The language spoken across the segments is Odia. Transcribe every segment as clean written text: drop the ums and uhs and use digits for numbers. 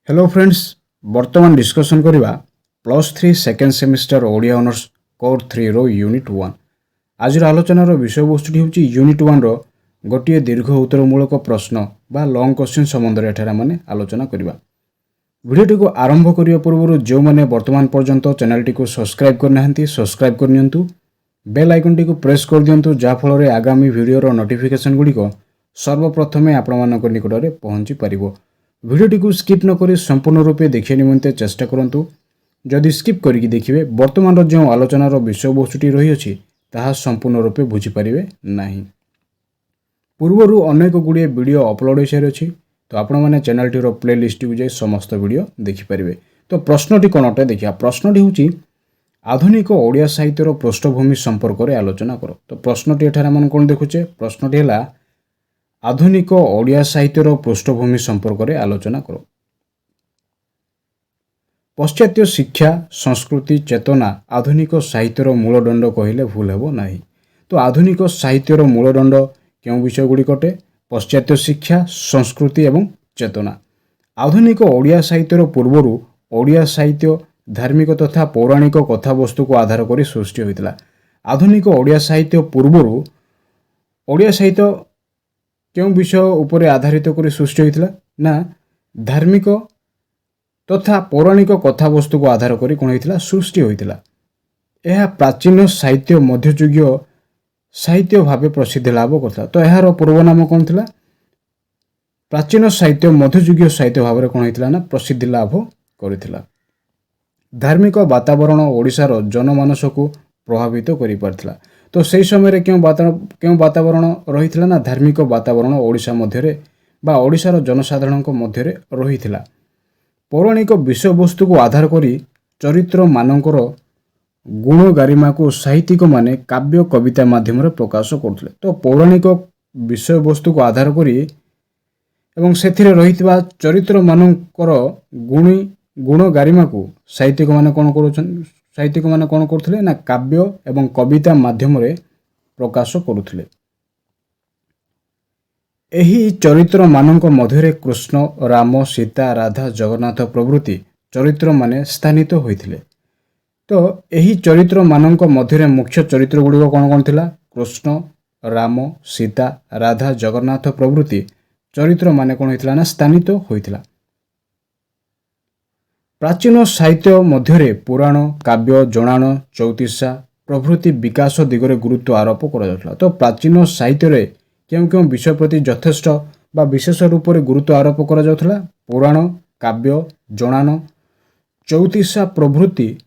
Hello friends. वर्तमान डिस्कशन करवा +3 second semester Odia honours core 3 रो यूनिट 1। आज आलोचनार विषय वस्तुटी हूँ यूनिट 1 रो गोटे दीर्घ उत्तरमूलक प्रश्न बा लॉन्ग क्वेश्चन संबंध में आलोचना करवा। वीडियोटी को आरंभ करने पूर्व जो मैंने वर्तमान पर्यंत चैनल को सब्सक्राइब करना सब्सक्राइब करनियंतु, बेल आइकन टी को प्रेस कर दियंतु जाफल आगामी वीडियो नोटिफिकेशन गुड़िक सर्वप्रथमे आपण निकट में पहुँची पारिबो। वीडियोटी को स्किप न करी संपूर्ण रूपे देखिए निमंते चेष्टा करंतु। जदि स्किप करिक देखिए वर्तमान जो आलोचनार विषय वस्तुटी रही अछि ताहा संपूर्ण रूपे बुझी पारिबे नाही। पूर्वरु अनेक गुड़िए वीडियो अपलोड हो सारी अच्छी, तो आपण मैंने चैनल टीर प्लेलिस्ट को जाए समस्त वीडियो देखिपारे। तो प्रश्नटी कौन अटे देखिए। प्रश्नटी हूँ आधुनिक ओडिया साहित्यर पृष्ठभूमि संपर्क में आलोचना कर। तो प्रश्नटी एठार आम कौन देखुचे, प्रश्नटी है आधुनिक ओडिया साहित्यर पृष्ठभूमि संपर्क में आलोचना कर। पाश्चात्य शिक्षा संस्कृति चेतना आधुनिक साहित्यर मूलदंड कहले भूल हेबो नाही। तो आधुनिक साहित्यर मूलदंड क्यों विषय गुड़िक अटे, पाश्चात्य शिक्षा संस्कृति एवं चेतना। आधुनिक ओडिया साहित्यर पूर्वरु ओडिया साहित्य धार्मिक तथा पौराणिक कथावस्तु को आधार कर सृष्टि होता। आधुनिक ओडिया साहित्य पूर्वरु ओडिया साहित्य क्यों विषय उपर आधारित कर सृष्टि होता ना धार्मिक तथा पौराणिक कथावस्तु को आधार कर कौन होता सृष्टि होता। यह प्राचीन साहित्य मध्ययुगीय साहित्य भाव प्रसिद्धि लाभ करता। तो यार पूर्व नाम कौन था, प्राचीन साहित्य मध्ययुगीय साहित्य भाव में कौन होता ना प्रसिद्धि लाभ करथिला। धार्मिक वातावरण ओडिशार जनमानस को प्रभावित कर पारथिला। तो सही समय क्यों वातावरण रही ना धार्मिक वातावरण ओडिशा मध्य बा ओडिशार जनसाधारण मध्य रही। पौराणिक विषय वस्तु को आधार करी चरित्र मानकर गुण गारिमा को साहित्यिक माने काव्य कविता माध्यम प्रकाश करते। तो पौराणिक विषय वस्तु को आधार करी एवं सेथिरे रहितबा चरित्र मानकर गुण गारिमा को साहित्यिक माने कौन करथिले ना काव्य एवं कविता माध्यम प्रकाश करुथिले। एही चरित्र मानक मध्य कृष्ण राम सीता राधा जगन्नाथ प्रभृति चरित्र माने स्थानित होइथिले। तो एही चरित्र मानक मध्य मुख्य चरित्र गुड़िक कौन कौन थिला, कृष्ण राम सीता राधा जगन्नाथ प्रभृति चरित्र माने कौन होइथिला ना स्थानित होइथिला। प्राचीन साहित्य मध्य पुराण काव्य जणाण चौतीसा प्रभृति विकास दिगरे गुरुत्व आरोप करा। तो प्राचीन साहित्य क्यों क्यों विषय प्रति यथेष्ट बा विशेष रूप से गुरुत्व आरोप करा। पुराण काव्य जणाण चौतीसा प्रभृति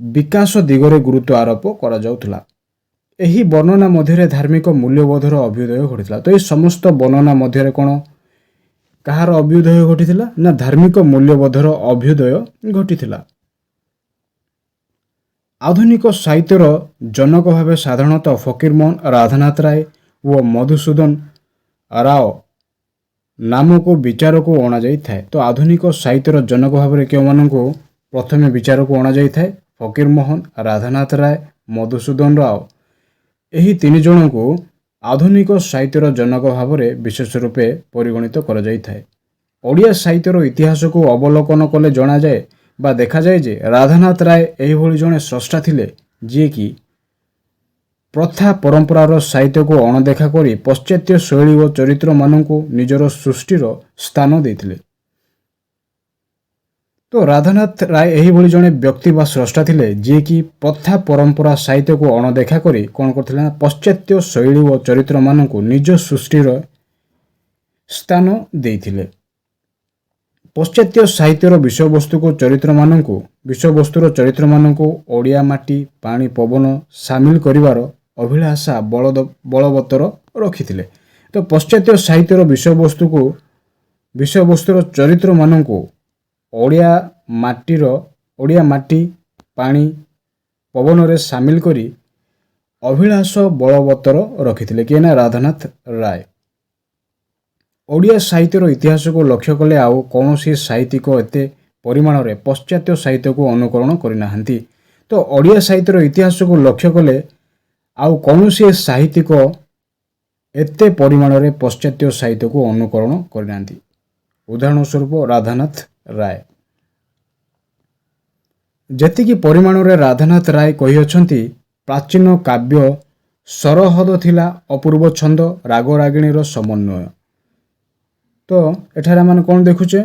विकास दिगरे गुरुत्व आरोप करा। एही वर्णना मध्य धार्मिक मूल्यबोधर अभ्युदय घटीला। तो ये समस्त वर्णना मध्य कौन कहार अभ्युदय घटीला ना धार्मिक मूल्यबोधर अभ्युदय घटीला। आधुनिक साहित्यर जनक भाव साधारणतः फकीरमोहन राधानाथ राय व मधुसूदन राव नाम को विचार को अणा जाए। तो आधुनिक साहित्यर जनक भाव क्यों मानू प्रथम विचार को अणा जाए, फकीरमोहन राधानाथ राय मधुसूदन राव। यही तीन जन को आधुनिक साहित्यर जनक भाव विशेष रूपे परिगणित करा जाए। ओडिया साहित्यर इतिहास को अवलोकन कले जना जाए बा देखा जाए जे राधानाथ राय एही जड़े स्रष्टा थिले जी कि प्रथा परंपरार साहित्य को अणदेखा करी पाश्चात्य शैली और चरित्र मानू निजर सृष्टिर स्थान देथिले। तो राधानाथ राय एही जड़े व्यक्ति बा स्रष्टा थिले जी कि प्रथा परंपरा साहित्य को अणदेखा करी कौन करथिले ना पाश्चात्य शैली और चरित्र मानू निज सृष्टिर स्थान देथिले। पाश्चात्य साहित्यर विषय वस्तु को चरित्र मानू विषय वस्तुर चरित्र मानू ओडिया माटी पानी पवन सामिल करिवार अभिलाषा बलवत्तर रखिथिले। तो पाश्चात्य साहित्यर विषय वस्तुर चरित्र मानू ओडिया माटी पानी पवन रे सामिल करी अभिलाष बलवत्तर रखिथिले कि ना राधानाथ राय। ओडिया साहित्यर इतिहास को लक्ष्य कले आउ कौन सी साहित्यिक एते परिमाण रे पाश्चात्य साहित्य को अनुकरण करिनाहांती। तो ओडिया साहित्यर इतिहास को लक्ष्य कले आउ कौन सी साहित्यिक एते परिमाण रे पाश्चात्य साहित्य को अनुकरण करिनाहांती। ଉଦାହରଣ ସ୍ୱରୂପ ରାଧାନାଥ ରାୟ। ଯେତିକି ପରିମାଣରେ ରାଧାନାଥ ରାୟ କହିଅଛନ୍ତି, ପ୍ରାଚୀନ କାବ୍ୟ ସରହଦ ଥିଲା ଅପୂର୍ବ ଛନ୍ଦ ରାଗ ରାଗିଣୀର ସମନ୍ୱୟ। ତ ଏଠାରେ ଆମେ କ'ଣ ଦେଖୁଛେ,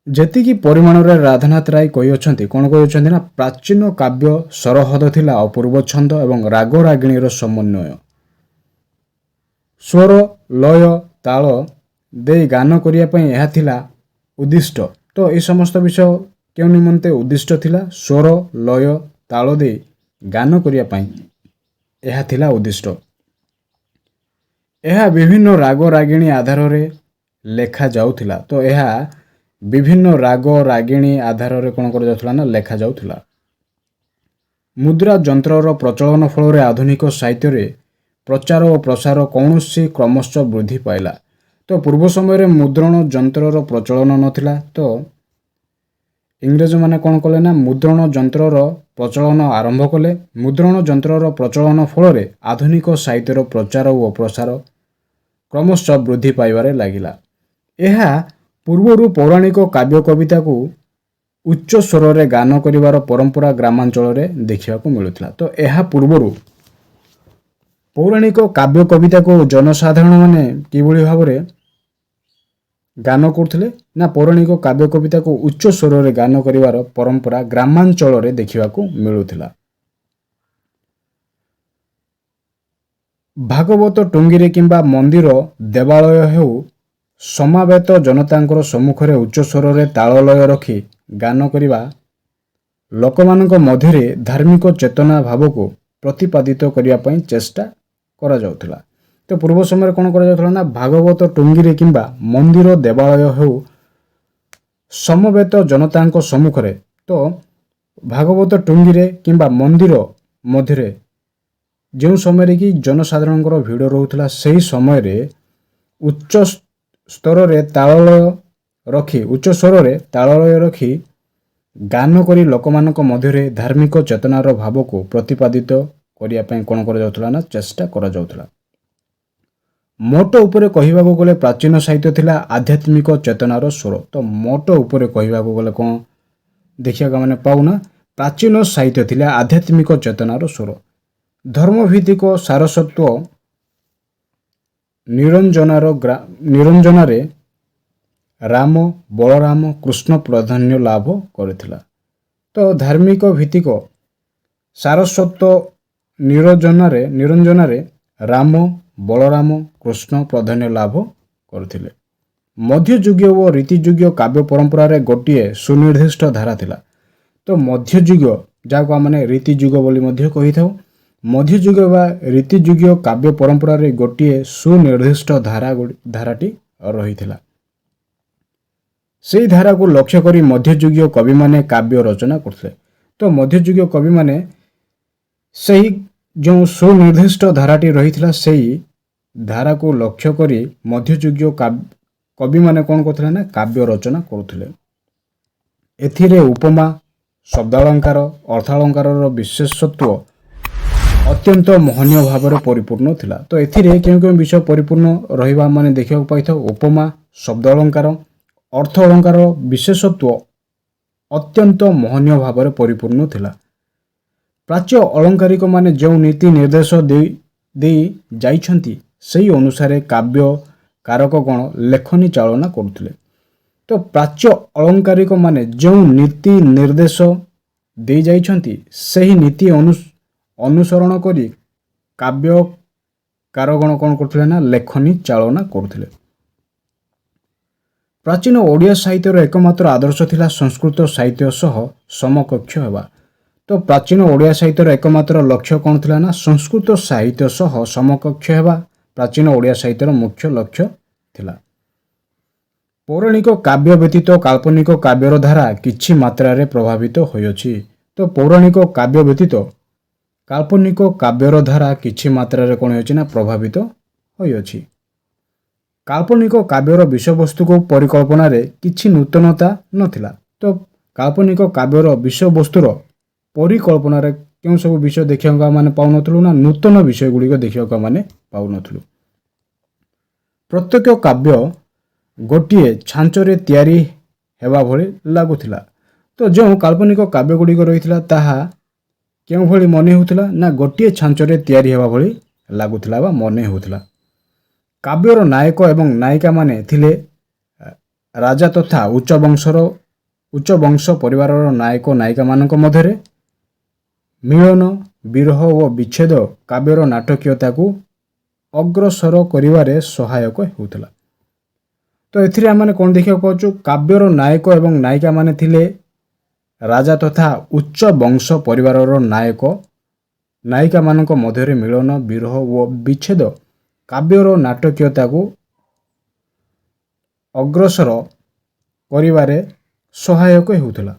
ଯେତିକି ପରିମାଣରେ ରାଧାନାଥ ରାୟ କହିଅଛନ୍ତି, କ'ଣ କହିଅଛନ୍ତି ନା ପ୍ରାଚୀନ କାବ୍ୟ ସରହଦ ଥିଲା ଅପୂର୍ବ ଛନ୍ଦ ଏବଂ ରାଗ ରାଗିଣୀର ସମନ୍ୱୟ। ସ୍ୱର ଲୟ ତାଳ ଦେଇ ଗାନ କରିବା ପାଇଁ ଏହା ଥିଲା ଉଦ୍ଦିଷ୍ଟ। ତ ଏ ସମସ୍ତ ବିଷୟ କେଉଁ ନିମନ୍ତେ ଉଦ୍ଦିଷ୍ଟ ଥିଲା? ସ୍ୱର ଲୟ ତାଳ ଦେଇ ଗାନ କରିବା ପାଇଁ ଏହା ଥିଲା ଉଦ୍ଦିଷ୍ଟ। ଏହା ବିଭିନ୍ନ ରାଗ ରାଗିଣୀ ଆଧାରରେ ଲେଖାଯାଉଥିଲା। ତ ଏହା ବିଭିନ୍ନ ରାଗ ରାଗିଣୀ ଆଧାରରେ କ'ଣ କରାଯାଉଥିଲା ନା ଲେଖାଯାଉଥିଲା। ମୁଦ୍ରା ଯନ୍ତ୍ରର ପ୍ରଚଳନ ଫଳରେ ଆଧୁନିକ ସାହିତ୍ୟରେ ପ୍ରଚାର ଓ ପ୍ରସାର କୌଣସି କ୍ରମଶଃ ବୃଦ୍ଧି ପାଇଲା। ତ ପୂର୍ବ ସମୟରେ ମୁଦ୍ରଣ ଯନ୍ତ୍ରର ପ୍ରଚଳନ ନଥିଲା। ତ ଇଂରେଜମାନେ କ'ଣ କଲେ ନା ମୁଦ୍ରଣ ଯନ୍ତ୍ରର ପ୍ରଚଳନ ଆରମ୍ଭ କଲେ। ମୁଦ୍ରଣ ଯନ୍ତ୍ରର ପ୍ରଚଳନ ଫଳରେ ଆଧୁନିକ ସାହିତ୍ୟର ପ୍ରଚାର ଓ ପ୍ରସାର କ୍ରମଶଃ ବୃଦ୍ଧି ପାଇବାରେ ଲାଗିଲା। ଏହା ପୂର୍ବରୁ ପୌରାଣିକ କାବ୍ୟ କବିତାକୁ ଉଚ୍ଚ ସ୍ୱରରେ ଗାନ କରିବାର ପରମ୍ପରା ଗ୍ରାମାଞ୍ଚଳରେ ଦେଖିବାକୁ ମିଳୁଥିଲା। ତ ଏହା ପୂର୍ବରୁ ପୌରାଣିକ କାବ୍ୟ କବିତାକୁ ଜନସାଧାରଣମାନେ କିଭଳି ଭାବରେ ଗାନ କରୁଥିଲେ ନା ପୌରାଣିକ କାବ୍ୟ କବିତାକୁ ଉଚ୍ଚ ସ୍ୱରରେ ଗାନ କରିବାର ପରମ୍ପରା ଗ୍ରାମାଞ୍ଚଳରେ ଦେଖିବାକୁ ମିଳୁଥିଲା। ଭାଗବତ ଟୁଙ୍ଗିରେ କିମ୍ବା ମନ୍ଦିର ଦେବାଳୟ ହେଉ, ସମାବେତ ଜନତାଙ୍କର ସମ୍ମୁଖରେ ଉଚ୍ଚ ସ୍ୱରରେ ତାଳ ଲୟ ରଖି ଗାନ କରିବା ଲୋକମାନଙ୍କ ମଧ୍ୟରେ ଧାର୍ମିକ ଚେତନା ଭାବକୁ ପ୍ରତିପାଦିତ କରିବା ପାଇଁ ଚେଷ୍ଟା କରାଯାଉଥିଲା। ତ ପୂର୍ବ ସମୟରେ କ'ଣ କରାଯାଉଥିଲା ନା ଭାଗବତ ଟୁଙ୍ଗିରେ କିମ୍ବା ମନ୍ଦିର ଦେବାଳୟ ହେଉ, ସମବେତ ଜନତାଙ୍କ ସମ୍ମୁଖରେ। ତ ଭାଗବତ ଟୁଙ୍ଗିରେ କିମ୍ବା ମନ୍ଦିର ମଧ୍ୟରେ ଯେଉଁ ସମୟରେ କି ଜନସାଧାରଣଙ୍କର ଭିଡ଼ ରହୁଥିଲା, ସେହି ସମୟରେ ଉଚ୍ଚ ସ୍ତରରେ ଉଚ୍ଚ ସ୍ୱରରେ ତାଳଲୟ ରଖି ଗାନ କରି ଲୋକମାନଙ୍କ ମଧ୍ୟରେ ଧାର୍ମିକ ଚେତନାର ଭାବକୁ ପ୍ରତିପାଦିତ କରିବା ପାଇଁ କ'ଣ କରାଯାଉଥିଲା ନା ଚେଷ୍ଟା କରାଯାଉଥିଲା। ମୋଟ ଉପରେ କହିବାକୁ ଗଲେ ପ୍ରାଚୀନ ସାହିତ୍ୟ ଥିଲା ଆଧ୍ୟାତ୍ମିକ ଚେତନାର ସ୍ୱର। ତ ମୋଟ ଉପରେ କହିବାକୁ ଗଲେ କ'ଣ ଦେଖିବାକୁ ମାନେ ପାଉନା, ପ୍ରାଚୀନ ସାହିତ୍ୟ ଥିଲା ଆଧ୍ୟାତ୍ମିକ ଚେତନାର ସ୍ୱର। ଧର୍ମଭିତ୍ତିକ ସାରସ୍ୱତ ନିରଞ୍ଜନାରେ ରାମ ବଳରାମ କୃଷ୍ଣ ପ୍ରାଧାନ୍ୟ ଲାଭ କରିଥିଲା। ତ ଧାର୍ମିକ ଭିତ୍ତିକ ସାରସ୍ୱତ ନିରଞ୍ଜନାରେ ରାମ ବଳରାମ କୃଷ୍ଣ ପ୍ରାଧାନ୍ୟ ଲାଭ କରିଥିଲେ। ମଧ୍ୟଯୁଗୀୟ ଓ ରୀତିଯୁଗୀୟ କାବ୍ୟ ପରମ୍ପରାରେ ଗୋଟିଏ ସୁନିର୍ଦ୍ଦିଷ୍ଟ ଧାରା ଥିଲା। ତ ମଧ୍ୟଯୁଗୀୟ ଯାହାକୁ ଆମେ ରୀତିଯୁଗ ବୋଲି ମଧ୍ୟ କହିଥାଉ, ମଧ୍ୟଯୁଗ ବା ରୀତିଯୁଗୀୟ କାବ୍ୟ ପରମ୍ପରାରେ ଗୋଟିଏ ସୁନିର୍ଦ୍ଦିଷ୍ଟ ଧାରାଟି ରହିଥିଲା। ସେହି ଧାରାକୁ ଲକ୍ଷ୍ୟ କରି ମଧ୍ୟଯୁଗୀୟ କବିମାନେ କାବ୍ୟ ରଚନା କରୁଥିଲେ। ତ ମଧ୍ୟଯୁଗୀୟ କବିମାନେ ସେହି ଯେଉଁ ସୁନିର୍ଦ୍ଦିଷ୍ଟ ଧାରାଟି ରହିଥିଲା, ସେହି ଧାରାକୁ ଲକ୍ଷ୍ୟ କରି ମଧ୍ୟଯୁଗୀୟ କବିମାନେ କ'ଣ କରୁଥିଲେ ନା କାବ୍ୟ ରଚନା କରୁଥିଲେ। ଏଥିରେ ଉପମା, ଶବ୍ଦାଳଙ୍କାର, ଅର୍ଥାଳଙ୍କାରର ବିଶେଷତ୍ୱ ଅତ୍ୟନ୍ତ ମହନୀୟ ଭାବରେ ପରିପୂର୍ଣ୍ଣ ଥିଲା। ତ ଏଥିରେ କେଉଁ କେଉଁ ବିଷୟ ପରିପୂର୍ଣ୍ଣ ରହିବା ମାନେ ଦେଖିବାକୁ ପାଇଥାଉ? ଉପମା, ଶବ୍ଦ ଅଳଙ୍କାର, ଅର୍ଥ ଅଳଙ୍କାରର ବିଶେଷତ୍ୱ ଅତ୍ୟନ୍ତ ମହନୀୟ ଭାବରେ ପରିପୂର୍ଣ୍ଣ ଥିଲା। ପ୍ରାଚ୍ୟ ଅଳଙ୍କାରିକ ମାନେ ଯେଉଁ ନୀତି ନିର୍ଦ୍ଦେଶ ଦେଇ ଯାଇଛନ୍ତି, ସେହି ଅନୁସାରେ କାବ୍ୟ କାରକଗଣ ଲେଖନୀ ଚାଳନା କରୁଥିଲେ। ତ ପ୍ରାଚ୍ୟ ଅଳଙ୍କାରିକ ମାନେ ଯେଉଁ ନୀତି ନିର୍ଦ୍ଦେଶ ଦେଇ ଯାଇଛନ୍ତି, ସେହି ନୀତି ଅନୁସରଣ କରି କାବ୍ୟ କାରଗଣ କ'ଣ କରୁଥିଲେ ନା ଲେଖନୀ ଚାଳନା କରୁଥିଲେ। ପ୍ରାଚୀନ ଓଡ଼ିଆ ସାହିତ୍ୟର ଏକମାତ୍ର ଆଦର୍ଶ ଥିଲା ସଂସ୍କୃତ ସାହିତ୍ୟ ସହ ସମକକ୍ଷ ହେବା। ତ ପ୍ରାଚୀନ ଓଡ଼ିଆ ସାହିତ୍ୟର ଏକମାତ୍ର ଲକ୍ଷ୍ୟ କ'ଣ ଥିଲା ନା ସଂସ୍କୃତ ସାହିତ୍ୟ ସହ ସମକକ୍ଷ ହେବା ପ୍ରାଚୀନ ଓଡ଼ିଆ ସାହିତ୍ୟର ମୁଖ୍ୟ ଲକ୍ଷ୍ୟ ଥିଲା। ପୌରାଣିକ କାବ୍ୟ ବ୍ୟତୀତ କାଳ୍ପନିକ କାବ୍ୟର ଧାରା କିଛି ମାତ୍ରାରେ ପ୍ରଭାବିତ ହୋଇଅଛି। ତ ପୌରାଣିକ କାବ୍ୟ ବ୍ୟତୀତ କାଳ୍ପନିକ କାବ୍ୟର ଧାରା କିଛି ମାତ୍ରାରେ କ'ଣ ହୋଇଛି ନା ପ୍ରଭାବିତ ହୋଇଅଛି। କାଳ୍ପନିକ କାବ୍ୟର ବିଷୟବସ୍ତୁକୁ ପରିକଳ୍ପନାରେ କିଛି ନୂତନତା ନଥିଲା। ତ କାଳ୍ପନିକ କାବ୍ୟର ବିଷୟବସ୍ତୁର ପରିକଳ୍ପନାରେ କେଉଁ ସବୁ ବିଷୟ ଦେଖିବାକୁ ଆମେ ପାଉନଥିଲୁ ନା ନୂତନ ବିଷୟ ଗୁଡ଼ିକ ଦେଖିବାକୁ ଆମେ ପାଉନଥିଲୁ। ପ୍ରତ୍ୟେକ କାବ୍ୟ ଗୋଟିଏ ଛାଞ୍ଚରେ ତିଆରି ହେବା ଭଳି ଲାଗୁଥିଲା। ତ ଯେଉଁ କାଳ୍ପନିକ କାବ୍ୟ ଗୁଡ଼ିକ ରହିଥିଲା ତାହା କେଉଁଭଳି ମନେ ହେଉଥିଲା ନା ଗୋଟିଏ ଛାଞ୍ଚରେ ତିଆରି ହେବା ଭଳି ଲାଗୁଥିଲା ବା ମନେ ହେଉଥିଲା। କାବ୍ୟର ନାୟକ ଏବଂ ନାୟିକାମାନେ ଥିଲେ ରାଜା ତଥା ଉଚ୍ଚ ବଂଶ ପରିବାରର ନାୟକ ନାୟିକାମାନଙ୍କ ମଧ୍ୟରେ ମିଳନ, ବିରହ ଓ ବିଚ୍ଛେଦ କାବ୍ୟର ନାଟକୀୟତାକୁ ଅଗ୍ରସର କରିବାରେ ସହାୟକ ହେଉଥିଲା। ତ ଏଥିରେ ଆମେ କ'ଣ ଦେଖିବାକୁ ପାଉଛୁ? କାବ୍ୟର ନାୟକ ଏବଂ ନାୟିକାମାନେ ଥିଲେ ରାଜା ତଥା ଉଚ୍ଚ ବଂଶ ପରିବାରର ନାୟକ ନାୟିକାମାନଙ୍କ ମଧ୍ୟରେ ମିଳନ, ବିରହ ଓ ବିଚ୍ଛେଦ କାବ୍ୟର ନାଟକୀୟତାକୁ ଅଗ୍ରସର କରିବାରେ ସହାୟକ ହେଉଥିଲା।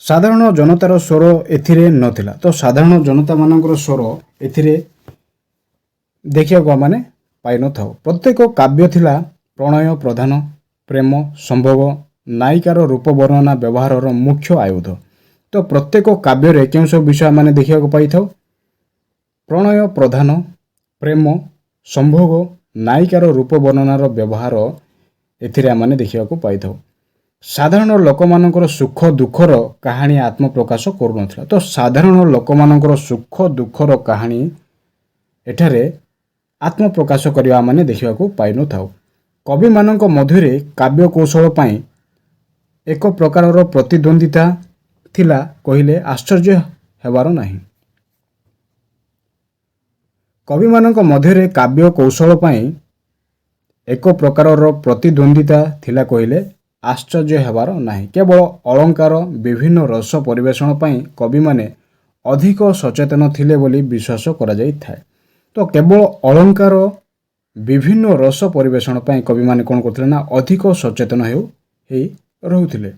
ସାଧାରଣ ଜନତାର ସ୍ୱର ଏଥିରେ ନଥିଲା। ତ ସାଧାରଣ ଜନତାମାନଙ୍କର ସ୍ୱର ଏଥିରେ ଦେଖିବାକୁ ଆମେ ପାଇନଥାଉ। ପ୍ରତ୍ୟେକ କାବ୍ୟ ଥିଲା ପ୍ରଣୟ ପ୍ରଧାନ, ପ୍ରେମ, ସମ୍ଭୋଗ, ନାୟିକାର ରୂପ ବର୍ଣ୍ଣନା ବ୍ୟବହାରର ମୁଖ୍ୟ ଆୟୁଧ। ତ ପ୍ରତ୍ୟେକ କାବ୍ୟରେ କେଉଁ ସବୁ ବିଷୟ ଆମେ ଦେଖିବାକୁ ପାଇଥାଉ? ପ୍ରଣୟ ପ୍ରଧାନ, ପ୍ରେମ, ସମ୍ଭୋଗ, ନାୟିକାର ରୂପ ବର୍ଣ୍ଣନାର ବ୍ୟବହାର ଏଥିରେ ଆମେ ଦେଖିବାକୁ ପାଇଥାଉ। ସାଧାରଣ ଲୋକମାନଙ୍କର ସୁଖ ଦୁଃଖର କାହାଣୀ ଆତ୍ମପ୍ରକାଶ କରୁନଥିଲା। ତ ସାଧାରଣ ଲୋକମାନଙ୍କର ସୁଖ ଦୁଃଖର କାହାଣୀ ଏଠାରେ ଆତ୍ମପ୍ରକାଶ କରିବା ଆମେ ଦେଖିବାକୁ ପାଇନଥାଉ। କବିମାନଙ୍କ ମଧ୍ୟରେ କାବ୍ୟ କୌଶଳ ପାଇଁ ଏକ ପ୍ରକାରର ପ୍ରତିଦ୍ୱନ୍ଦ୍ୱିତା ଥିଲା କହିଲେ ଆଶ୍ଚର୍ଯ୍ୟ ହେବାର ନାହିଁ। କବିମାନଙ୍କ ମଧ୍ୟରେ କାବ୍ୟ କୌଶଳ ପାଇଁ ଏକ ପ୍ରକାରର ପ୍ରତିଦ୍ୱନ୍ଦ୍ୱିତା ଥିଲା କହିଲେ ଆଶ୍ଚର୍ଯ୍ୟ ହେବାର ନାହିଁ। କେବଳ ଅଳଙ୍କାର, ବିଭିନ୍ନ ରସ ପରିବେଷଣ ପାଇଁ କବିମାନେ ଅଧିକ ସଚେତନ ଥିଲେ ବୋଲି ବିଶ୍ୱାସ କରାଯାଇଥାଏ। ତ କେବଳ ଅଳଙ୍କାର, ବିଭିନ୍ନ ରସ ପରିବେଷଣ ପାଇଁ କବିମାନେ କ'ଣ କରୁଥିଲେ ନା ଅଧିକ ସଚେତନ ହେଇ ରହୁଥିଲେ।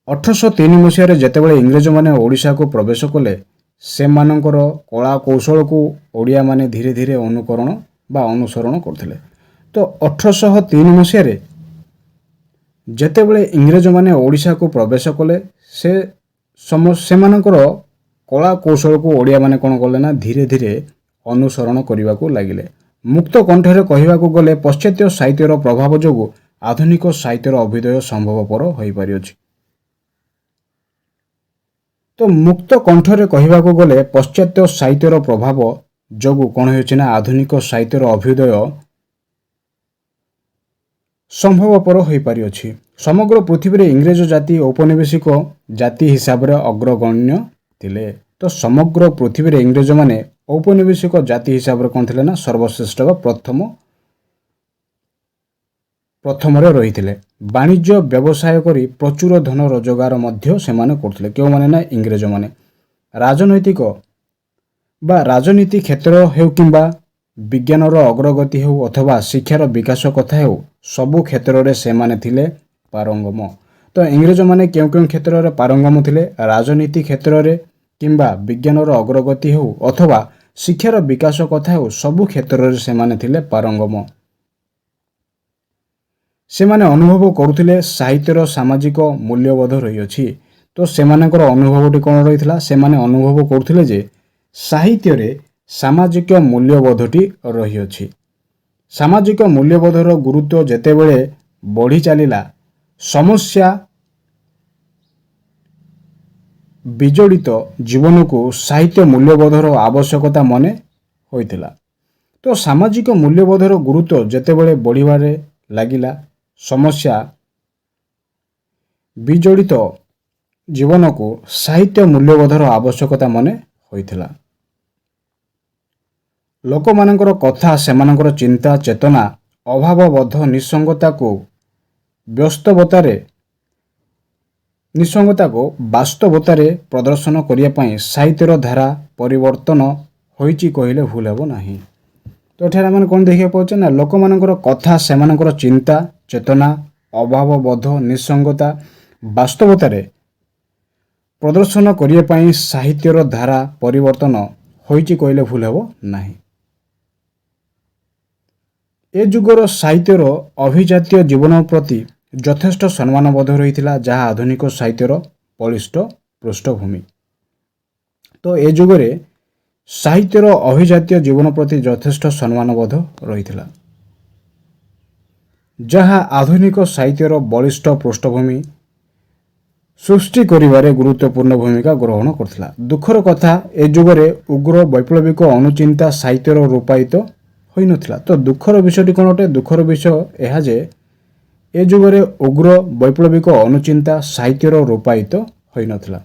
1803 ମସିହାରେ ଯେତେବେଳେ ଇଂରେଜମାନେ ଓଡ଼ିଶାକୁ ପ୍ରବେଶ କଲେ, ସେମାନଙ୍କର କଳା କୌଶଳକୁ ଓଡ଼ିଆମାନେ ଧୀରେ ଧୀରେ ଅନୁକରଣ ବା ଅନୁସରଣ କରୁଥିଲେ। ତ 1803 ମସିହାରେ ଯେତେବେଳେ ଇଂରେଜମାନେ ଓଡ଼ିଶାକୁ ପ୍ରବେଶ କଲେ, ସେମାନଙ୍କର କଳା କୌଶଳକୁ ଓଡ଼ିଆମାନେ କ'ଣ କଲେ ନା ଧୀରେ ଧୀରେ ଅନୁସରଣ କରିବାକୁ ଲାଗିଲେ। ମୁକ୍ତ କଣ୍ଠରେ କହିବାକୁ ଗଲେ ପାଶ୍ଚାତ୍ୟ ସାହିତ୍ୟର ପ୍ରଭାବ ଯୋଗୁଁ ଆଧୁନିକ ସାହିତ୍ୟର ଅଭ୍ୟୁଦୟ ସମ୍ଭବପର ହୋଇପାରିଅଛି। ତ ମୁକ୍ତ କଣ୍ଠରେ କହିବାକୁ ଗଲେ ପାଶ୍ଚାତ୍ୟ ସାହିତ୍ୟର ପ୍ରଭାବ ଯୋଗୁଁ କ'ଣ ହେଉଛି ନା ଆଧୁନିକ ସାହିତ୍ୟର ଅଭ୍ୟୁଦୟ ସମ୍ଭବପର ହୋଇପାରିଅଛି। ସମଗ୍ର ପୃଥିବୀରେ ଇଂରେଜ ଜାତି ଔପନିବେଶିକ ଜାତି ହିସାବରେ ଅଗ୍ରଗଣ୍ୟ ଥିଲେ। ତ ସମଗ୍ର ପୃଥିବୀରେ ଇଂରେଜମାନେ ଔପନିବେଶିକ ଜାତି ହିସାବରେ କ'ଣ ଥିଲେ ନା ସର୍ବଶ୍ରେଷ୍ଠ ବା ପ୍ରଥମରେ ରହିଥିଲେ। ବାଣିଜ୍ୟ ବ୍ୟବସାୟ କରି ପ୍ରଚୁର ଧନ ରୋଜଗାର ମଧ୍ୟ ସେମାନେ କରୁଥିଲେ। କେଉଁମାନେ ନା ଇଂରେଜମାନେ। ରାଜନୀତି କ୍ଷେତ୍ର ହେଉ କିମ୍ବା ବିଜ୍ଞାନର ଅଗ୍ରଗତି ହେଉ ଅଥବା ଶିକ୍ଷାର ବିକାଶ କଥା ହେଉ, ସବୁ କ୍ଷେତ୍ରରେ ସେମାନେ ଥିଲେ ପାରଙ୍ଗମ। ତ ଇଂରେଜମାନେ କେଉଁ କେଉଁ କ୍ଷେତ୍ରରେ ପାରଙ୍ଗମ ଥିଲେ? ରାଜନୀତି କ୍ଷେତ୍ରରେ କିମ୍ବା ବିଜ୍ଞାନର ଅଗ୍ରଗତି ହେଉ ଅଥବା ଶିକ୍ଷାର ବିକାଶ କଥା ହେଉ, ସବୁ କ୍ଷେତ୍ରରେ ସେମାନେ ଥିଲେ ପାରଙ୍ଗମ। ସେମାନେ ଅନୁଭବ କରୁଥିଲେ ସାହିତ୍ୟର ସାମାଜିକ ମୂଲ୍ୟବୋଧ ରହିଅଛି। ତ ସେମାନଙ୍କର ଅନୁଭବଟି କ'ଣ ରହିଥିଲା? ସେମାନେ ଅନୁଭବ କରୁଥିଲେ ଯେ ସାହିତ୍ୟରେ ସାମାଜିକ ମୂଲ୍ୟବୋଧଟି ରହିଅଛି। ସାମାଜିକ ମୂଲ୍ୟବୋଧର ଗୁରୁତ୍ୱ ଯେତେବେଳେ ବଢ଼ି ଚାଲିଲା, ସମସ୍ୟା ବିଜଡ଼ିତ ଜୀବନକୁ ସାହିତ୍ୟ ମୂଲ୍ୟବୋଧର ଆବଶ୍ୟକତା ମନେ ହୋଇଥିଲା। ତ ସାମାଜିକ ମୂଲ୍ୟବୋଧର ଗୁରୁତ୍ୱ ଯେତେବେଳେ ବଢ଼ିବାରେ ଲାଗିଲା, ସମସ୍ୟା ବିଜଡ଼ିତ ଜୀବନକୁ ସାହିତ୍ୟ ମୂଲ୍ୟବୋଧର ଆବଶ୍ୟକତା ମନେ ହୋଇଥିଲା। ଲୋକମାନଙ୍କର କଥା, ସେମାନଙ୍କର ଚିନ୍ତା ଚେତନା, ଅଭାବବୋଧ, ନିଃସଙ୍ଗତାକୁ ବାସ୍ତବତାରେ ପ୍ରଦର୍ଶନ କରିବା ପାଇଁ ସାହିତ୍ୟର ଧାରା ପରିବର୍ତ୍ତନ ହୋଇଛି କହିଲେ ଭୁଲ ହେବ ନାହିଁ। ତ ଏଠାରେ ଆମେ କ'ଣ ଦେଖିବାକୁ ପାଉଛେ ନା ଲୋକମାନଙ୍କର କଥା, ସେମାନଙ୍କର ଚିନ୍ତା ଚେତନା, ଅଭାବବୋଧ, ନିଃସଙ୍ଗତା ବାସ୍ତବତାରେ ପ୍ରଦର୍ଶନ କରିବା ପାଇଁ ସାହିତ୍ୟର ଧାରା ପରିବର୍ତ୍ତନ ହୋଇଛି କହିଲେ ଭୁଲ ହେବ ନାହିଁ। ଏ ଯୁଗର ସାହିତ୍ୟର ଅଭିଜାତୀୟ ଜୀବନ ପ୍ରତି ଯଥେଷ୍ଟ ସମ୍ମାନବୋଧ ରହିଥିଲା, ଯାହା ଆଧୁନିକ ସାହିତ୍ୟର ବଳିଷ୍ଠ ପୃଷ୍ଠଭୂମି। ତ ଏ ଯୁଗରେ ସାହିତ୍ୟର ଅଭିଜାତୀୟ ଜୀବନ ପ୍ରତି ଯଥେଷ୍ଟ ସମ୍ମାନବୋଧ ରହିଥିଲା, ଯାହା ଆଧୁନିକ ସାହିତ୍ୟର ବଳିଷ୍ଠ ପୃଷ୍ଠଭୂମି ସୃଷ୍ଟି କରିବାରେ ଗୁରୁତ୍ୱପୂର୍ଣ୍ଣ ଭୂମିକା ଗ୍ରହଣ କରିଥିଲା। ଦୁଃଖର କଥା, ଏ ଯୁଗରେ ଉଗ୍ର ବୈପ୍ଳବିକ ଅନୁଚିନ୍ତା ସାହିତ୍ୟର ରୂପାୟିତ ହୋଇନଥିଲା। ତ ଦୁଃଖର ବିଷୟଟି କ'ଣ ଅଟେ? ଦୁଃଖର ବିଷୟ ଏହା ଯେ ଏ ଯୁଗରେ ଉଗ୍ର ବୈପ୍ଳବିକ ଅନୁଚିନ୍ତା ସାହିତ୍ୟର ରୂପାୟିତ ହୋଇନଥିଲା।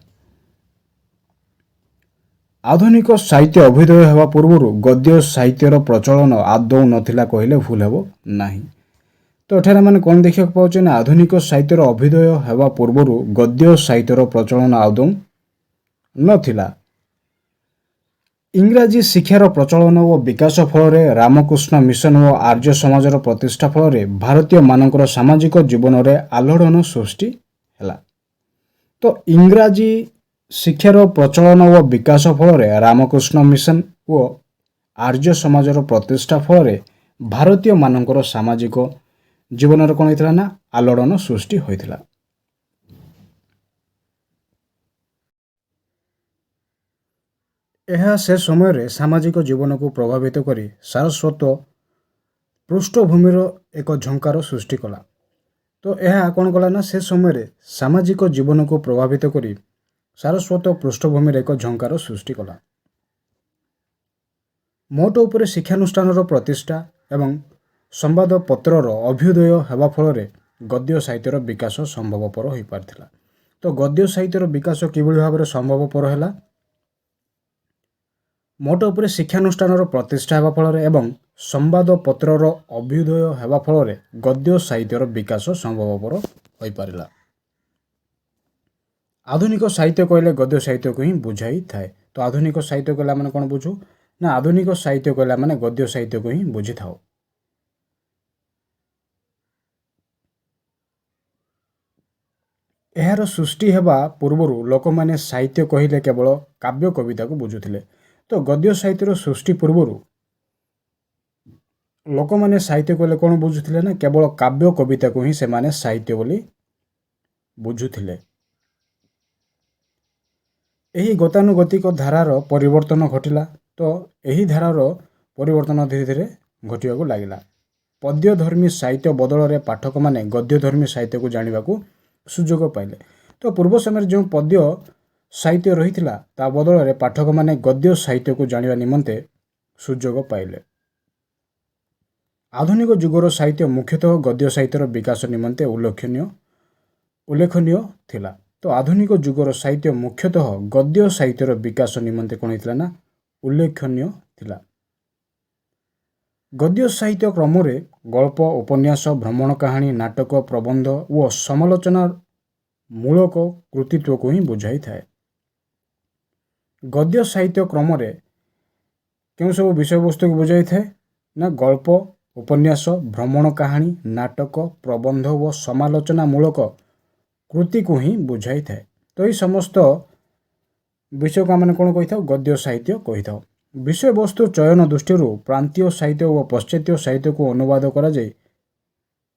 ଆଧୁନିକ ସାହିତ୍ୟ ଅଭ୍ୟୁଦୟ ହେବା ପୂର୍ବରୁ ଗଦ୍ୟ ସାହିତ୍ୟର ପ୍ରଚଳନ ଆଦୌ ନଥିଲା କହିଲେ ଭୁଲ ହେବ ନାହିଁ। ତ ଏଠାରେ ମାନେ କ'ଣ ଦେଖିବାକୁ ପାଉଛେ ନା ଆଧୁନିକ ସାହିତ୍ୟର ଅଭ୍ୟୁଦୟ ହେବା ପୂର୍ବରୁ ଗଦ୍ୟ ସାହିତ୍ୟର ପ୍ରଚଳନ ଆଦୌ ନଥିଲା। ଇଂରାଜୀ ଶିକ୍ଷାର ପ୍ରଚଳନ ଓ ବିକାଶ ଫଳରେ ରାମକୃଷ୍ଣ ମିଶନ ଓ ଆର୍ଯ୍ୟ ସମାଜର ପ୍ରତିଷ୍ଠା ଫଳରେ ଭାରତୀୟମାନଙ୍କର ସାମାଜିକ ଜୀବନରେ ଆଲୋଡ଼ନ ସୃଷ୍ଟି ହେଲା। ତ ଇଂରାଜୀ ଶିକ୍ଷାର ପ୍ରଚଳନ ଓ ବିକାଶ ଫଳରେ ରାମକୃଷ୍ଣ ମିଶନ ଓ ଆର୍ଯ୍ୟ ସମାଜର ପ୍ରତିଷ୍ଠା ଫଳରେ ଭାରତୀୟମାନଙ୍କର ସାମାଜିକ ଜୀବନରେ କ'ଣ ହେଇଥିଲା ନା ଆଲୋଡ଼ନ ସୃଷ୍ଟି ହୋଇଥିଲା। ଏହା ସେ ସମୟରେ ସାମାଜିକ ଜୀବନକୁ ପ୍ରଭାବିତ କରି ସାରସ୍ୱତ ପୃଷ୍ଠଭୂମିର ଏକ ଝଙ୍କାର ସୃଷ୍ଟି କଲା। ତ ଏହା କ'ଣ କଲା ନା ସେ ସମୟରେ ସାମାଜିକ ଜୀବନକୁ ପ୍ରଭାବିତ କରି ସାରସ୍ୱତ ପୃଷ୍ଠଭୂମିର ଏକ ଝଙ୍କାର ସୃଷ୍ଟି କଲା। ମୋଟ ଉପରେ ଶିକ୍ଷାନୁଷ୍ଠାନର ପ୍ରତିଷ୍ଠା ଏବଂ ସମ୍ବାଦପତ୍ରର ଅଭ୍ୟୁଦୟ ହେବା ଫଳରେ ଗଦ୍ୟ ସାହିତ୍ୟର ବିକାଶ ସମ୍ଭବପର ହୋଇପାରିଥିଲା। ତ ଗଦ୍ୟ ସାହିତ୍ୟର ବିକାଶ କିଭଳି ଭାବରେ ସମ୍ଭବପର ହେଲା? ମୋଟ ଉପରେ ଶିକ୍ଷାନୁଷ୍ଠାନର ପ୍ରତିଷ୍ଠା ହେବା ଫଳରେ ଏବଂ ସମ୍ବାଦପତ୍ରର ଅଭ୍ୟୁଦୟ ହେବା ଫଳରେ ଗଦ୍ୟ ସାହିତ୍ୟର ବିକାଶ ସମ୍ଭବପର ହୋଇପାରିଲା। ଆଧୁନିକ ସାହିତ୍ୟ କହିଲେ ଗଦ୍ୟ ସାହିତ୍ୟକୁ ହିଁ ବୁଝାଇଥାଏ। ତ ଆଧୁନିକ ସାହିତ୍ୟ କହିଲେ ଆମେ କ'ଣ ବୁଝୁ ନା ଆଧୁନିକ ସାହିତ୍ୟ କହିଲେ ଆମେ ଗଦ୍ୟ ସାହିତ୍ୟକୁ ହିଁ ବୁଝିଥାଉ। ଏହାର ସୃଷ୍ଟି ହେବା ପୂର୍ବରୁ ଲୋକମାନେ ସାହିତ୍ୟ କହିଲେ କେବଳ କାବ୍ୟ କବିତାକୁ ବୁଝୁଥିଲେ। ତ ଗଦ୍ୟ ସାହିତ୍ୟର ସୃଷ୍ଟି ପୂର୍ବରୁ ଲୋକମାନେ ସାହିତ୍ୟ କହିଲେ କ'ଣ ବୁଝୁଥିଲେ ନା କେବଳ କାବ୍ୟ କବିତାକୁ ହିଁ ସେମାନେ ସାହିତ୍ୟ ବୋଲି ବୁଝୁଥିଲେ। ଏହି ଗତାନୁଗତିକ ଧାରାର ପରିବର୍ତ୍ତନ ଘଟିଲା। ତ ଏହି ଧାରାର ପରିବର୍ତ୍ତନ ଧୀରେ ଧୀରେ ଘଟିବାକୁ ଲାଗିଲା। ପଦ୍ୟଧର୍ମୀ ସାହିତ୍ୟ ବଦଳରେ ପାଠକମାନେ ଗଦ୍ୟଧର୍ମୀ ସାହିତ୍ୟକୁ ଜାଣିବାକୁ ସୁଯୋଗ ପାଇଲେ। ତ ପୂର୍ବ ସମୟରେ ଯେଉଁ ପଦ୍ୟ ସାହିତ୍ୟ ରହିଥିଲା ତା ବଦଳରେ ପାଠକମାନେ ଗଦ୍ୟ ସାହିତ୍ୟକୁ ଜାଣିବା ନିମନ୍ତେ ସୁଯୋଗ ପାଇଲେ। ଆଧୁନିକ ଯୁଗର ସାହିତ୍ୟ ମୁଖ୍ୟତଃ ଗଦ୍ୟ ସାହିତ୍ୟର ବିକାଶ ନିମନ୍ତେ ଉଲ୍ଲେଖନୀୟ ଥିଲା। ତ ଆଧୁନିକ ଯୁଗର ସାହିତ୍ୟ ମୁଖ୍ୟତଃ ଗଦ୍ୟ ସାହିତ୍ୟର ବିକାଶ ନିମନ୍ତେ କ'ଣ ହେଇଥିଲା ନା ଉଲ୍ଲେଖନୀୟ ଥିଲା। ଗଦ୍ୟ ସାହିତ୍ୟ କ୍ରମରେ ଗଳ୍ପ, ଉପନ୍ୟାସ, ଭ୍ରମଣ କାହାଣୀ, ନାଟକ, ପ୍ରବନ୍ଧ ଓ ସମାଲୋଚନା ମୂଳକ କୃତିତ୍ୱକୁ ହିଁ ବୁଝାଇଥାଏ। ଗଦ୍ୟ ସାହିତ୍ୟ କ୍ରମରେ କେଉଁ ସବୁ ବିଷୟବସ୍ତୁକୁ ବୁଝାଇଥାଏ ନା ଗଳ୍ପ, ଉପନ୍ୟାସ, ଭ୍ରମଣ କାହାଣୀ, ନାଟକ, ପ୍ରବନ୍ଧ ଓ ସମାଲୋଚନା ମୂଳକ କୃତିକୁ ହିଁ ବୁଝାଇଥାଏ। ତ ଏହି ସମସ୍ତ ବିଷୟକୁ ଆମେ କ'ଣ କହିଥାଉ? ଗଦ୍ୟ ସାହିତ୍ୟ କହିଥାଉ। ବିଷୟବସ୍ତୁ ଚୟନ ଦୃଷ୍ଟିରୁ ପ୍ରାନ୍ତୀୟ ସାହିତ୍ୟ ଓ ପାଶ୍ଚାତ୍ୟ ସାହିତ୍ୟକୁ ଅନୁବାଦ କରାଯାଇ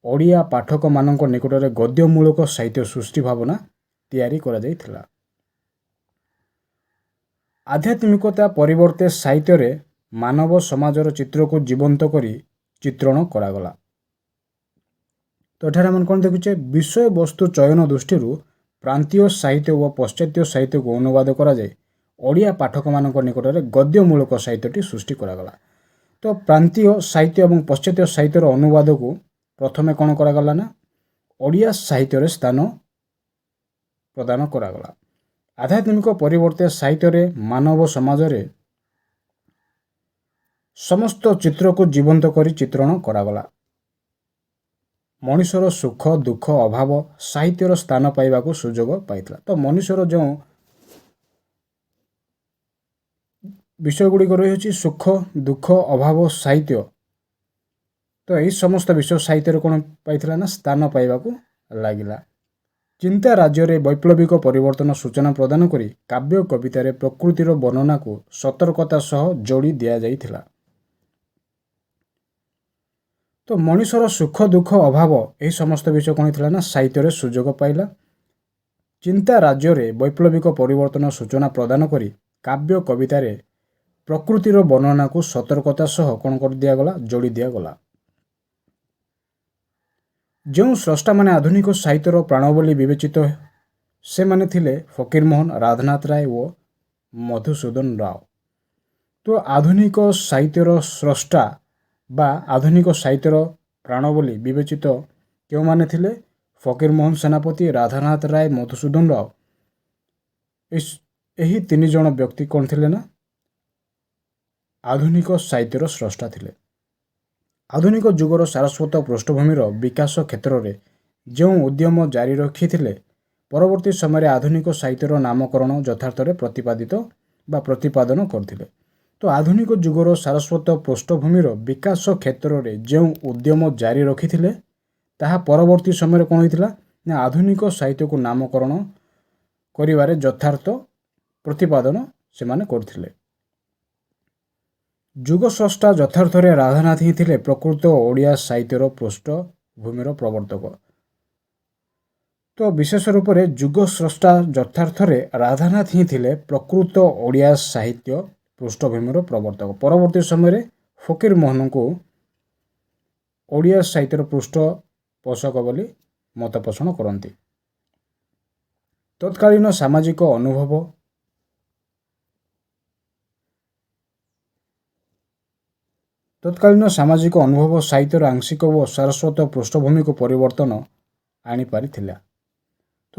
ଓଡ଼ିଆ ପାଠକମାନଙ୍କ ନିକଟରେ ଗଦ୍ୟମୂଳକ ସାହିତ୍ୟ ସୃଷ୍ଟି ଭାବନା ତିଆରି କରାଯାଇଥିଲା। ଆଧ୍ୟାତ୍ମିକତା ପରିବର୍ତ୍ତେ ସାହିତ୍ୟରେ ମାନବ ସମାଜର ଚିତ୍ରକୁ ଜୀବନ୍ତ କରି ଚିତ୍ରଣ କରାଗଲା। ତ ଏଠାରେ ଆମେ କ'ଣ ଦେଖୁଛେ? ବିଷୟବସ୍ତୁ ଚୟନ ଦୃଷ୍ଟିରୁ ପ୍ରାନ୍ତୀୟ ସାହିତ୍ୟ ଓ ପାଶ୍ଚାତ୍ୟ ସାହିତ୍ୟକୁ ଅନୁବାଦ କରାଯାଇ ଓଡ଼ିଆ ପାଠକମାନଙ୍କ ନିକଟରେ ଗଦ୍ୟମୂଳକ ସାହିତ୍ୟଟି ସୃଷ୍ଟି କରାଗଲା। ତ ପ୍ରାନ୍ତୀୟ ସାହିତ୍ୟ ଏବଂ ପାଶ୍ଚାତ୍ୟ ସାହିତ୍ୟର ଅନୁବାଦକୁ ପ୍ରଥମେ କ'ଣ କରାଗଲା ନା ଓଡ଼ିଆ ସାହିତ୍ୟରେ ସ୍ଥାନ ପ୍ରଦାନ କରାଗଲା। ଆଧ୍ୟାତ୍ମିକ ପରିବର୍ତ୍ତେ ସାହିତ୍ୟରେ ମାନବ ସମାଜରେ ସମସ୍ତ ଚିତ୍ରକୁ ଜୀବନ୍ତ କରି ଚିତ୍ରଣ କରାଗଲା। ମଣିଷର ସୁଖ, ଦୁଃଖ, ଅଭାବ ସାହିତ୍ୟର ସ୍ଥାନ ପାଇବାକୁ ସୁଯୋଗ ପାଇଥିଲା। ତ ମଣିଷର ଯେଉଁ ବିଷୟ ଗୁଡ଼ିକ ରହିଛି ସୁଖ, ଦୁଃଖ, ଅଭାବ, ସାହିତ୍ୟ, ତ ଏହି ସମସ୍ତ ବିଷୟ ସାହିତ୍ୟରେ କ'ଣ ପାଇଥିଲା ନା ସ୍ଥାନ ପାଇବାକୁ ଲାଗିଲା। ଚିନ୍ତା ରାଜ୍ୟରେ ବୈପ୍ଳବିକ ପରିବର୍ତ୍ତନ ସୂଚନା ପ୍ରଦାନ କରି କାବ୍ୟ କବିତାରେ ପ୍ରକୃତିର ବର୍ଣ୍ଣନାକୁ ସତର୍କତା ସହ ଯୋଡ଼ି ଦିଆଯାଇଥିଲା। ତ ମଣିଷର ସୁଖ, ଦୁଃଖ, ଅଭାବ ଏହି ସମସ୍ତ ବିଷୟ କ'ଣ ହେଇଥିଲା ନା ସାହିତ୍ୟରେ ସୁଯୋଗ ପାଇଲା। ଚିନ୍ତା ରାଜ୍ୟରେ ବୈପ୍ଳବିକ ପରିବର୍ତ୍ତନ ସୂଚନା ପ୍ରଦାନ କରି କାବ୍ୟ କବିତାରେ ପ୍ରକୃତିର ବର୍ଣ୍ଣନାକୁ ସତର୍କତା ସହ କ'ଣ କରିଦିଆଗଲା, ଯୋଡ଼ି ଦିଆଗଲା। ଯେଉଁ ସ୍ରଷ୍ଟାମାନେ ଆଧୁନିକ ସାହିତ୍ୟର ପ୍ରାଣ ବୋଲି ବିବେଚିତ ସେମାନେ ଥିଲେ ଫକୀରମୋହନ, ରାଧାନାଥ ରାୟ ଓ ମଧୁସୂଦନ ରାଓ। ତ ଆଧୁନିକ ସାହିତ୍ୟର ସ୍ରଷ୍ଟା ବା ଆଧୁନିକ ସାହିତ୍ୟର ପ୍ରାଣ ବୋଲି ବିବେଚିତ କେଉଁମାନେ ଥିଲେ? ଫକୀରମୋହନ ସେନାପତି, ରାଧାନାଥ ରାୟ, ମଧୁସୂଦନ ରାଓ। ଏହି ତିନି ଜଣ ବ୍ୟକ୍ତି କ'ଣ ଥିଲେ ନା ଆଧୁନିକ ସାହିତ୍ୟର ସ୍ରଷ୍ଟା ଥିଲେ। ଆଧୁନିକ ଯୁଗର ସାରସ୍ୱତ ପୃଷ୍ଠଭୂମିର ବିକାଶ କ୍ଷେତ୍ରରେ ଯେଉଁ ଉଦ୍ୟମ ଜାରି ରଖିଥିଲେ, ପରବର୍ତ୍ତୀ ସମୟରେ ଆଧୁନିକ ସାହିତ୍ୟର ନାମକରଣ ଯଥାର୍ଥରେ ପ୍ରତିପାଦିତ ବା ପ୍ରତିପାଦନ କରିଥିଲେ। ତ ଆଧୁନିକ ଯୁଗର ସାରସ୍ୱତ ପୃଷ୍ଠଭୂମିର ବିକାଶ କ୍ଷେତ୍ରରେ ଯେଉଁ ଉଦ୍ୟମ ଜାରି ରଖିଥିଲେ, ତାହା ପରବର୍ତ୍ତୀ ସମୟରେ କ'ଣ ହୋଇଥିଲା ନା ଆଧୁନିକ ସାହିତ୍ୟକୁ ନାମକରଣ କରିବାରେ ଯଥାର୍ଥ ପ୍ରତିପାଦନ ସେମାନେ କରିଥିଲେ। ଯୁଗସ୍ରଷ୍ଟା ଯଥାର୍ଥରେ ରାଧାନାଥ ହିଁ ଥିଲେ ପ୍ରକୃତ ଓଡ଼ିଆ ସାହିତ୍ୟର ପୃଷ୍ଠଭୂମିର ପ୍ରବର୍ତ୍ତକ। ତ ବିଶେଷ ରୂପରେ ଯୁଗସ୍ରଷ୍ଟା ଯଥାର୍ଥରେ ରାଧାନାଥ ହିଁ ଥିଲେ ପ୍ରକୃତ ଓଡ଼ିଆ ସାହିତ୍ୟ ପୃଷ୍ଠଭୂମିର ପ୍ରବର୍ତ୍ତକ। ପରବର୍ତ୍ତୀ ସମୟରେ ଫକୀରମୋହନଙ୍କୁ ଓଡ଼ିଆ ସାହିତ୍ୟର ପୃଷ୍ଠପୋଷକ ବୋଲି ମତ ପୋଷଣ କରନ୍ତି। ତତ୍କାଳୀନ ସାମାଜିକ ଅନୁଭବ ସାହିତ୍ୟର ଆଂଶିକ ଓ ସାରସ୍ୱତ ପୃଷ୍ଠଭୂମିକୁ ପରିବର୍ତ୍ତନ ଆଣିପାରିଥିଲା। ତ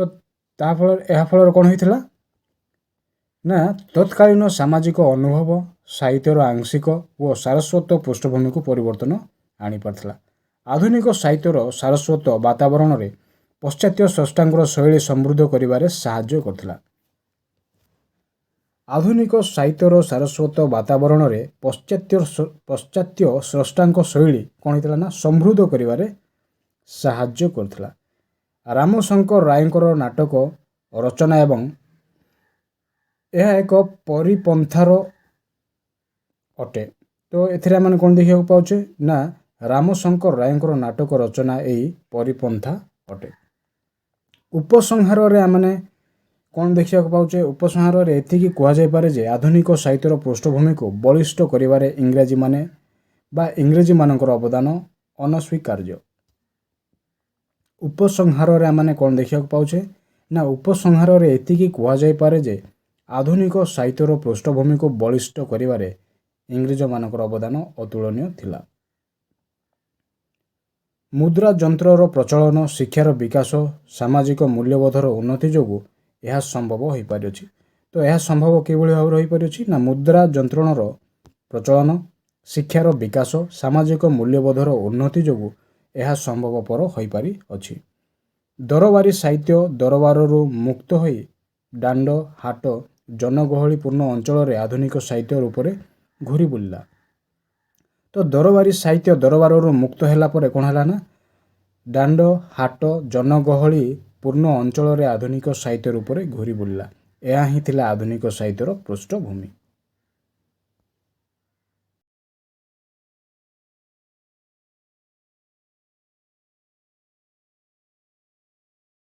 ଏହା ଫଳରେ କ'ଣ ହୋଇଥିଲା ନା ତତ୍କାଳୀନ ସାମାଜିକ ଅନୁଭବ ସାହିତ୍ୟର ଆଂଶିକ ଓ ସାରସ୍ୱତ ପୃଷ୍ଠଭୂମିକୁ ପରିବର୍ତ୍ତନ ଆଣିପାରିଥିଲା। ଆଧୁନିକ ସାହିତ୍ୟର ସାରସ୍ୱତ ବାତାବରଣରେ ପାଶ୍ଚାତ୍ୟ ସ୍ରଷ୍ଟାଙ୍କର ଶୈଳୀ ସମୃଦ୍ଧ କରିବାରେ ସାହାଯ୍ୟ କରିଥିଲା। ଆଧୁନିକ ସାହିତ୍ୟର ସାରସ୍ୱତ ବାତାବରଣରେ ପାଶ୍ଚାତ୍ୟ ସ୍ରଷ୍ଟାଙ୍କ ଶୈଳୀ କ'ଣ ହେଇଥିଲା ନା ସମୃଦ୍ଧ କରିବାରେ ସାହାଯ୍ୟ କରିଥିଲା। ରାମଶଙ୍କର ରାୟଙ୍କର ନାଟକ ରଚନା ଏବଂ ଏହା ଏକ ପରିପନ୍ଥାର ଅଟେ। ତ ଏଥିରେ ଆମେ କ'ଣ ଦେଖିବାକୁ ପାଉଛେ ନା ରାମଶଙ୍କର ରାୟଙ୍କର ନାଟକ ରଚନା ଏହି ପରିପନ୍ଥା ଅଟେ। ଉପସଂହାରରେ ଆମେ କ'ଣ ଦେଖିବାକୁ ପାଉଛେ? ଉପସଂହାରରେ ଏତିକି କୁହାଯାଇପାରେ ଯେ ଆଧୁନିକ ସାହିତ୍ୟର ପୃଷ୍ଠଭୂମିକୁ ବଳିଷ୍ଠ କରିବାରେ ଇଂରେଜୀମାନଙ୍କର ଅବଦାନ ଅନସ୍ୱୀକାର୍ଯ୍ୟ। ଉପସଂହାରରେ ଆମେ କ'ଣ ଦେଖିବାକୁ ପାଉଛେ ନା ଉପସଂହାରରେ ଏତିକି କୁହାଯାଇପାରେ ଯେ ଆଧୁନିକ ସାହିତ୍ୟର ପୃଷ୍ଠଭୂମିକୁ ବଳିଷ୍ଠ କରିବାରେ ଇଂରେଜମାନଙ୍କର ଅବଦାନ ଅତୁଳନୀୟ ଥିଲା। ମୁଦ୍ରା ଯନ୍ତ୍ରର ପ୍ରଚଳନ, ଶିକ୍ଷାର ବିକାଶ, ସାମାଜିକ ମୂଲ୍ୟବୋଧର ଉନ୍ନତି ଯୋଗୁଁ ଏହା ସମ୍ଭବ ହୋଇପାରିଅଛି। ତ ଏହା ସମ୍ଭବ କିଭଳି ଭାବରେ ହୋଇପାରିଅଛି ନା ମୁଦ୍ରା ଯନ୍ତ୍ରର ପ୍ରଚଳନ, ଶିକ୍ଷାର ବିକାଶ, ସାମାଜିକ ମୂଲ୍ୟବୋଧର ଉନ୍ନତି ଯୋଗୁଁ ଏହା ସମ୍ଭବପର ହୋଇପାରିଅଛି। ଦରବାରୀ ସାହିତ୍ୟ ଦରବାରରୁ ମୁକ୍ତ ହୋଇ ଦାଣ୍ଡ, ହାଟ, ଜନଗହଳିପୂର୍ଣ୍ଣ ଅଞ୍ଚଳରେ ଆଧୁନିକ ସାହିତ୍ୟ ରୂପରେ ଘୂରି ବୁଲିଲା। ତ ଦରବାରୀ ସାହିତ୍ୟ ଦରବାରରୁ ମୁକ୍ତ ହେଲା ପରେ କ'ଣ ହେଲା ନା ଦାଣ୍ଡ, ହାଟ, ଜନଗହଳିପୂର୍ଣ୍ଣ ଅଞ୍ଚଳରେ ଆଧୁନିକ ସାହିତ୍ୟ ରୂପରେ ଘୂରି ବୁଲିଲା। ଏହା ହିଁ ଥିଲା ଆଧୁନିକ ସାହିତ୍ୟର ପୃଷ୍ଠଭୂମି।